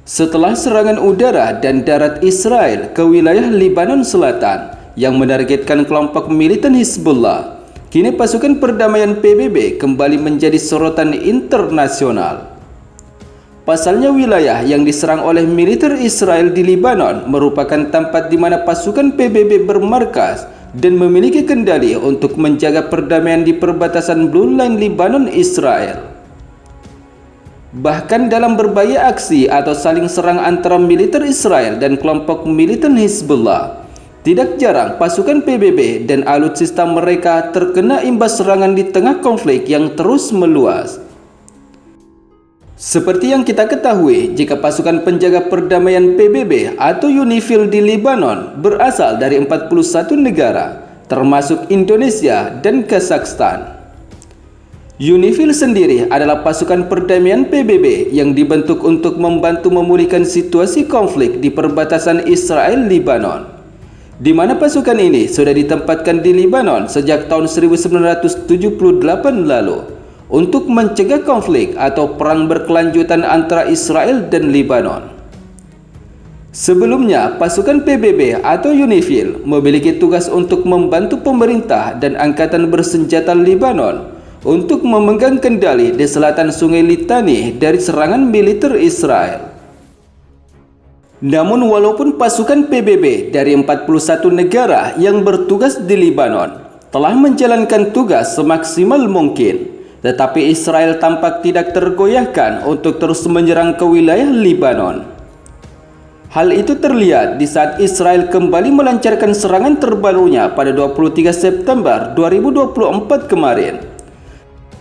Setelah serangan udara dan darat Israel ke wilayah Lebanon Selatan yang menargetkan kelompok militan Hizbullah, kini pasukan perdamaian PBB kembali menjadi sorotan internasional. Pasalnya wilayah yang diserang oleh militer Israel di Lebanon merupakan tempat di mana pasukan PBB bermarkas dan memiliki kendali untuk menjaga perdamaian di perbatasan Blue Line Lebanon-Israel. Bahkan dalam berbagai aksi atau saling serang antara militer Israel dan kelompok militan Hizbullah, tidak jarang pasukan PBB dan alutsista mereka terkena imbas serangan di tengah konflik yang terus meluas. Seperti yang kita ketahui, jika pasukan penjaga perdamaian PBB atau UNIFIL di Lebanon berasal dari 41 negara, termasuk Indonesia dan Kazakhstan. UNIFIL sendiri adalah pasukan perdamaian PBB yang dibentuk untuk membantu memulihkan situasi konflik di perbatasan Israel-Lebanon, di mana pasukan ini sudah ditempatkan di Lebanon sejak tahun 1978 lalu untuk mencegah konflik atau perang berkelanjutan antara Israel dan Lebanon. Sebelumnya, pasukan PBB atau UNIFIL memiliki tugas untuk membantu pemerintah dan angkatan bersenjata Lebanon untuk memegang kendali di selatan Sungai Litani dari serangan militer Israel. Namun walaupun pasukan PBB dari 41 negara yang bertugas di Lebanon telah menjalankan tugas semaksimal mungkin, tetapi Israel tampak tidak tergoyahkan untuk terus menyerang ke wilayah Lebanon. Hal itu terlihat di saat Israel kembali melancarkan serangan terbarunya pada 23 September 2024 kemarin,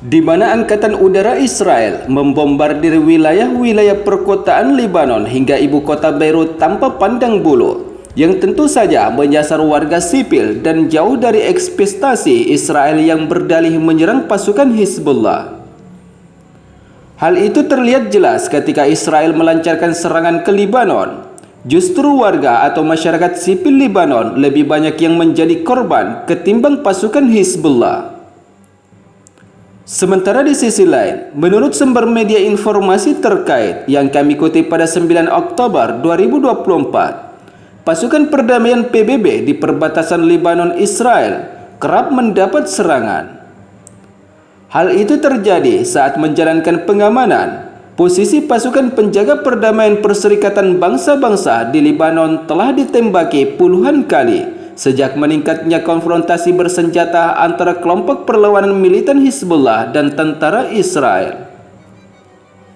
di mana Angkatan Udara Israel membombardir wilayah-wilayah perkotaan Lebanon hingga ibu kota Beirut tanpa pandang bulu, yang tentu saja menyasar warga sipil dan jauh dari ekspektasi Israel yang berdalih menyerang pasukan Hizbullah. Hal itu terlihat jelas ketika Israel melancarkan serangan ke Lebanon. Justru warga atau masyarakat sipil Lebanon lebih banyak yang menjadi korban ketimbang pasukan Hizbullah. Sementara di sisi lain, menurut sumber media informasi terkait yang kami kutip pada 9 Oktober 2024, pasukan perdamaian PBB di perbatasan Lebanon-Israel kerap mendapat serangan. Hal itu terjadi saat menjalankan pengamanan. Posisi pasukan penjaga perdamaian Perserikatan Bangsa-Bangsa di Lebanon telah ditembaki puluhan kali sejak meningkatnya konfrontasi bersenjata antara kelompok perlawanan militan Hizbullah dan tentara Israel.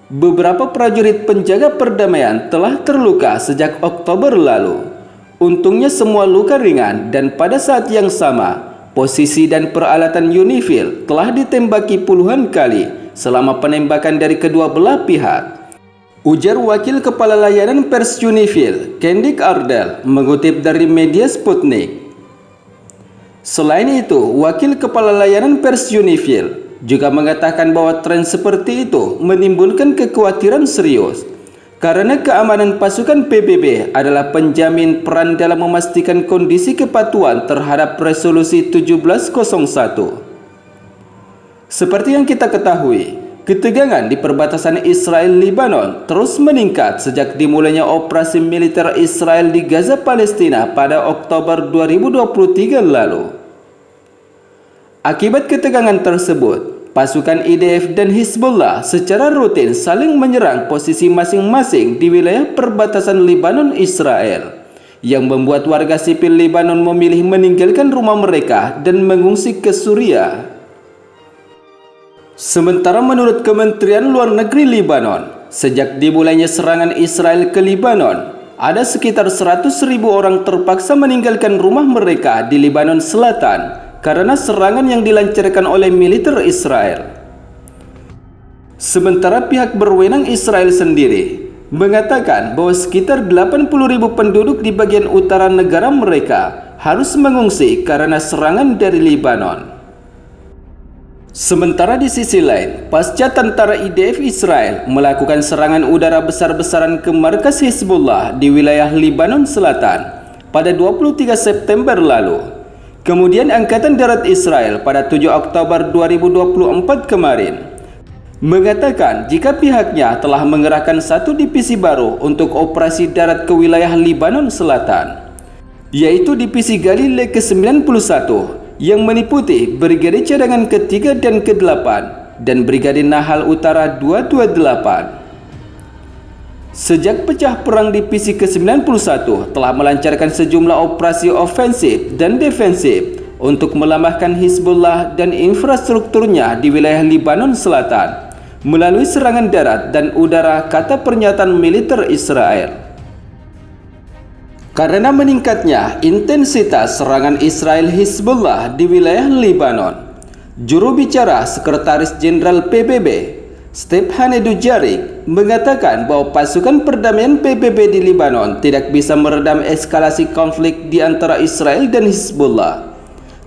Beberapa prajurit penjaga perdamaian telah terluka sejak Oktober lalu. Untungnya semua luka ringan, dan pada saat yang sama, posisi dan peralatan UNIFIL telah ditembaki puluhan kali selama penembakan dari kedua belah pihak, ujar Wakil Kepala Layanan Pers UNIFIL, Kendik Ardel, mengutip dari media Sputnik. Selain itu, Wakil Kepala Layanan Pers UNIFIL juga mengatakan bahwa tren seperti itu menimbulkan kekhawatiran serius, karena keamanan pasukan PBB adalah penjamin peran dalam memastikan kondisi kepatuhan terhadap resolusi 1701. Seperti yang kita ketahui, ketegangan di perbatasan Israel-Lebanon terus meningkat sejak dimulainya operasi militer Israel di Gaza, Palestina pada Oktober 2023 lalu. Akibat ketegangan tersebut, pasukan IDF dan Hizbullah secara rutin saling menyerang posisi masing-masing di wilayah perbatasan Lebanon-Israel, yang membuat warga sipil Lebanon memilih meninggalkan rumah mereka dan mengungsi ke Suriah. Sementara menurut Kementerian Luar Negeri Lebanon, sejak dimulainya serangan Israel ke Lebanon, ada sekitar 100.000 orang terpaksa meninggalkan rumah mereka di Lebanon Selatan karena serangan yang dilancarkan oleh militer Israel. Sementara pihak berwenang Israel sendiri mengatakan bahwa sekitar 80.000 penduduk di bagian utara negara mereka harus mengungsi karena serangan dari Lebanon. Sementara di sisi lain, pasca tentara IDF Israel melakukan serangan udara besar-besaran ke markas Hizbullah di wilayah Lebanon Selatan pada 23 September lalu, kemudian Angkatan Darat Israel pada 7 Oktober 2024 kemarin mengatakan jika pihaknya telah mengerahkan satu divisi baru untuk operasi darat ke wilayah Libanon Selatan, yaitu Divisi Galilei ke-91 yang meliputi Brigade Cadangan ke-3 dan ke-8 dan Brigade Nahal Utara 228. Sejak pecah perang Divisi ke-91 telah melancarkan sejumlah operasi ofensif dan defensif untuk melemahkan Hizbullah dan infrastrukturnya di wilayah Libanon Selatan melalui serangan darat dan udara, kata pernyataan militer Israel. Karena meningkatnya intensitas serangan Israel Hizbullah di wilayah Libanon, juru bicara Sekretaris Jenderal PBB, Stephane Dujarric, mengatakan bahwa pasukan perdamaian PBB di Libanon tidak bisa meredam eskalasi konflik di antara Israel dan Hizbullah,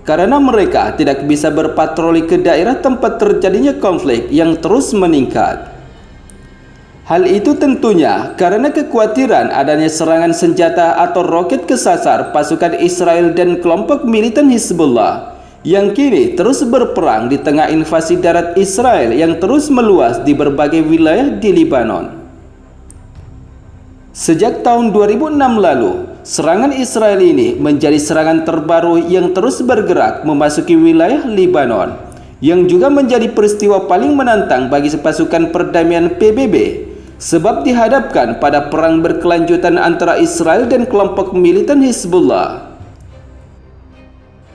karena mereka tidak bisa berpatroli ke daerah tempat terjadinya konflik yang terus meningkat. Hal itu tentunya karena kekhawatiran adanya serangan senjata atau roket kesasar pasukan Israel dan kelompok militan Hizbullah yang kini terus berperang di tengah invasi darat Israel yang terus meluas di berbagai wilayah di Libanon. Sejak tahun 2006 lalu, serangan Israel ini menjadi serangan terbaru yang terus bergerak memasuki wilayah Libanon, yang juga menjadi peristiwa paling menantang bagi pasukan perdamaian PBB, sebab dihadapkan pada perang berkelanjutan antara Israel dan kelompok militan Hizbullah.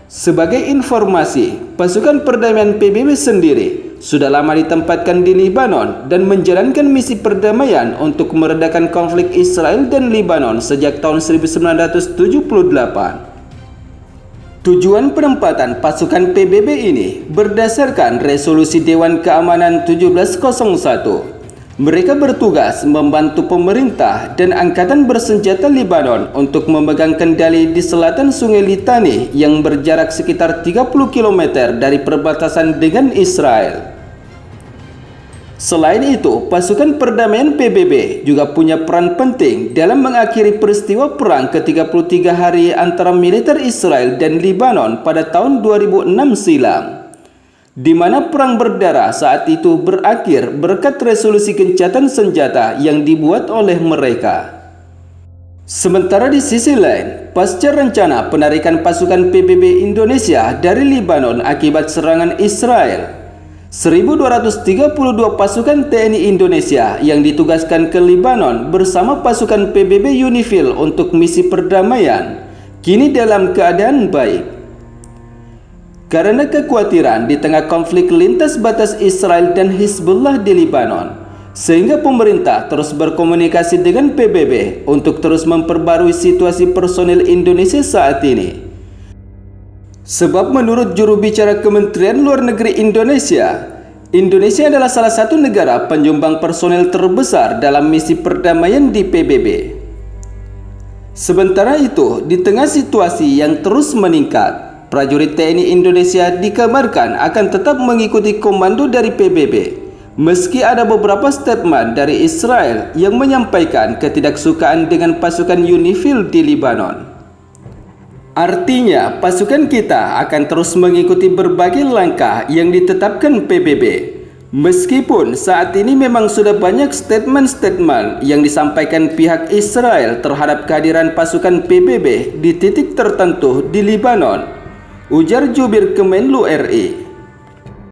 Sebagai informasi, pasukan perdamaian PBB sendiri sudah lama ditempatkan di Libanon dan menjalankan misi perdamaian untuk meredakan konflik Israel dan Libanon sejak tahun 1978. Tujuan penempatan pasukan PBB ini berdasarkan resolusi Dewan Keamanan 1701. Mereka bertugas membantu pemerintah dan angkatan bersenjata Libanon untuk memegang kendali di selatan Sungai Litani yang berjarak sekitar 30 km dari perbatasan dengan Israel. Selain itu, pasukan perdamaian PBB juga punya peran penting dalam mengakhiri peristiwa perang ke-33 hari antara militer Israel dan Libanon pada tahun 2006 silam, di mana perang berdarah saat itu berakhir berkat resolusi gencatan senjata yang dibuat oleh mereka. Sementara di sisi lain, pasca rencana penarikan pasukan PBB Indonesia dari Libanon akibat serangan Israel, 1.232 pasukan TNI Indonesia yang ditugaskan ke Libanon bersama pasukan PBB UNIFIL untuk misi perdamaian kini dalam keadaan baik. Karena kekhawatiran di tengah konflik lintas batas Israel dan Hizbullah di Libanon, sehingga pemerintah terus berkomunikasi dengan PBB untuk terus memperbarui situasi personil Indonesia saat ini. Sebab menurut juru bicara Kementerian Luar Negeri Indonesia, Indonesia adalah salah satu negara penyumbang personil terbesar dalam misi perdamaian di PBB. Sementara itu, di tengah situasi yang terus meningkat, prajurit TNI Indonesia dikabarkan akan tetap mengikuti komando dari PBB, meski ada beberapa statement dari Israel yang menyampaikan ketidaksukaan dengan pasukan UNIFIL di Libanon. Artinya, pasukan kita akan terus mengikuti berbagai langkah yang ditetapkan PBB. Meskipun saat ini memang sudah banyak statement-statement yang disampaikan pihak Israel terhadap kehadiran pasukan PBB di titik tertentu di Libanon, ujar jubir Kemenlu RI.